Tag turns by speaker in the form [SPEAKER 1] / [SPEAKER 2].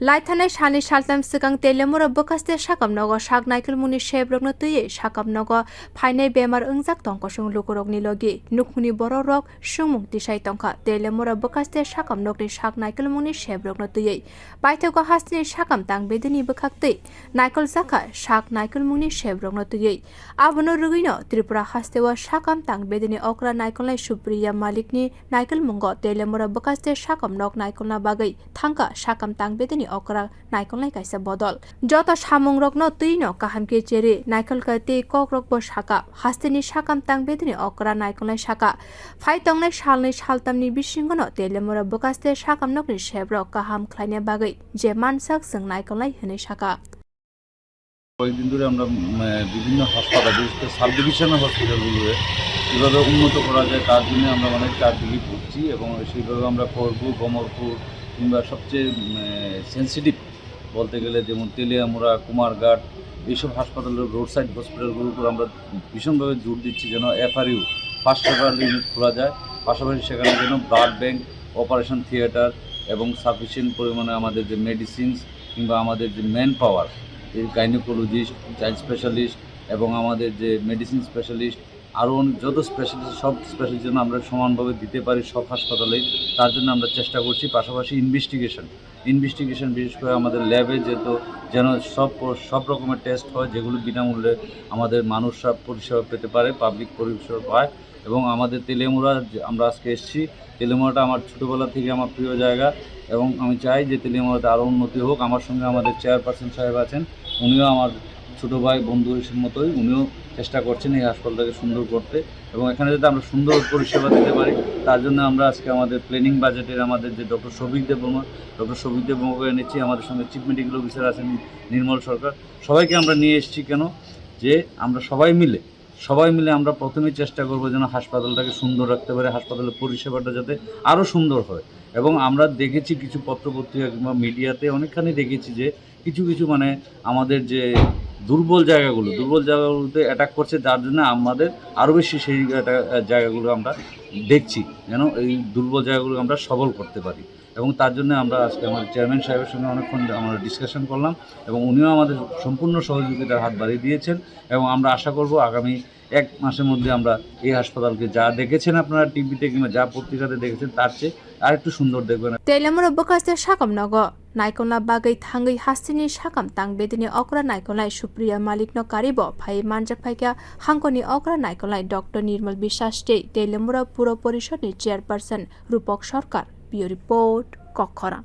[SPEAKER 1] Laithane shani shaltam sikang Teliamura bwkhaste sakhamnog saknaikol muni shebrokno tuye sakhamnog phaine bemar ungjak tongkosung lukurokni logi nukmuni bororok sungmung tisai tongkha Teliamura bwkhaste sakhamnog ni saknaikol muni shebrokno tuye bwkha haste sakham tang bedeni bwkhaktui naikol sakha saknaikol muni shebrokno tuye abono rugino Tripura haste wa sakham tang bedeni okra naikolna Supriya Mallik ni naikol mungo Teliamura bwkhaste sakhamnog naikolna bagwi thangkha sakham tang bedeni okra naikol kaisa bodol joto samung rokno tuino kahamke cheri naikol kati kokrok bo saka hasteni sakam tang bedeni okra naikol saka phai tongnai salni saltamni bisingono Teliamura bwkhaste sakhamnog ni shebrok kaham khlaina bagwi je mansak sung naikol hene saka
[SPEAKER 2] কয়েকদিন ধরে আমরা বিভিন্ন হাসপাতাল বিশেষ করে sub divisional হসপিটালগুলোতে কীভাবে উন্নত করা যায় তার জন্য আমরা অনেক চারদিকে ঘুরছি এবং সেইভাবে আমরা করবুর গমরপুর কিংবা সবচেয়ে সেন্সিটিভ বলতে গেলে যেমন তেলিয়ামুরা কুমারঘাট এইসব হাসপাতালের রোড সাইড হসপিটালগুলোর উপর আমরা ভীষণভাবে জোর দিচ্ছি যেন এফআরইউ ফাস্ট রেফারেল ইউনিট খোলা যায় পাশাপাশি সেখানে যেন ব্লাড ব্যাংক অপারেশন থিয়েটার এবং সাফিসিয়েন্ট পরিমাণে আমাদের যে মেডিসিনস কিংবা আমাদের যে ম্যান পাওয়ার এই গাইনোকোলজিস্ট চাইল্ড স্পেশালিস্ট এবং আমাদের যে মেডিসিন স্পেশালিস্ট আরও যত স্পেশালিস্ট সব স্পেশালিস্ট যেন আমরা সমানভাবে দিতে পারি সব হাসপাতালেই তার জন্য আমরা চেষ্টা করছি পাশাপাশি ইনভেস্টিগেশন বিশেষ করে আমাদের ল্যাবে যেন সব রকমের টেস্ট হয় যেগুলো বিনামূল্যে আমাদের মানুষরা পরিষেবা পেতে পারে পাবলিক পরিষেবা পায় এবং আমাদের তেলিয়ামুরা আমরা আজকে এসেছি তেলিয়ামুরাটা আমার ছোটোবেলা থেকে আমার প্রিয় জায়গা এবং আমি চাই যে তেলিয়ামুরাতে আরও উন্নতি হোক আমার সঙ্গে আমাদের চেয়ারপারসন সাহেব আছেন উনিও আমার ছোটো ভাই বন্ধু হিসেবে মতোই উনিও চেষ্টা করছেন এই হাসপাতালটাকে সুন্দর করতে এবং এখানে যাতে আমরা সুন্দর পরিষেবা দিতে পারি তার জন্য আমরা আজকে আমাদের প্ল্যানিং বাজেটের আমাদের যে ডক্টর সৌভিক দেববর্মাকে এনেছি আমাদের সঙ্গে চিফ মেডিকেল অফিসার আছেন নির্মল সরকার সবাইকে আমরা নিয়ে এসেছি কেন যে আমরা সবাই মিলে আমরা প্রথমেই চেষ্টা করব যেন হাসপাতালটাকে সুন্দর রাখতে পারে হাসপাতালের পরিষেবাটা যাতে আরও সুন্দর হয় এবং আমরা দেখেছি কিছু পত্রপত্রিকা কিংবা মিডিয়াতে অনেকখানি দেখেছি যে কিছু মানে আমাদের যে দুর্বল জায়গাগুলোতে অ্যাটাক করছে যার জন্য আমাদের আরও বেশি সেই জায়গাগুলো আমরা দেখছি যেন এই দুর্বল জায়গাগুলো আমরা সবল করতে পারি এবং তার জন্য আমরা আজকে আমাদের চেয়ারম্যান সাহেবের সঙ্গে অনেকক্ষণ আমরা ডিসকাশন করলাম এবং উনিও আমাদের সম্পূর্ণ সহযোগিতার হাত বাড়িয়ে দিয়েছেন এবং আমরা আশা করব আগামী 1 মাসের মধ্যে আমরা এই হাসপাতালকে যা দেখেছেন আপনারা টিভিতে কিংবা যা পত্রিকাতে দেখেছেন তার চেয়ে আর একটু সুন্দর দেখবেন
[SPEAKER 1] Teliamura bwkhaste sakhamnog naikolna bagwi thangwi hasteni sakham tang bedeni okra naikol Supriya Mallik no karibo phai manjak phaikya hangkoni okra naikol Dr. Nirmal Bishaste Teliamura puro porishod ni chairperson Rupok Sarkar Bureau report Okra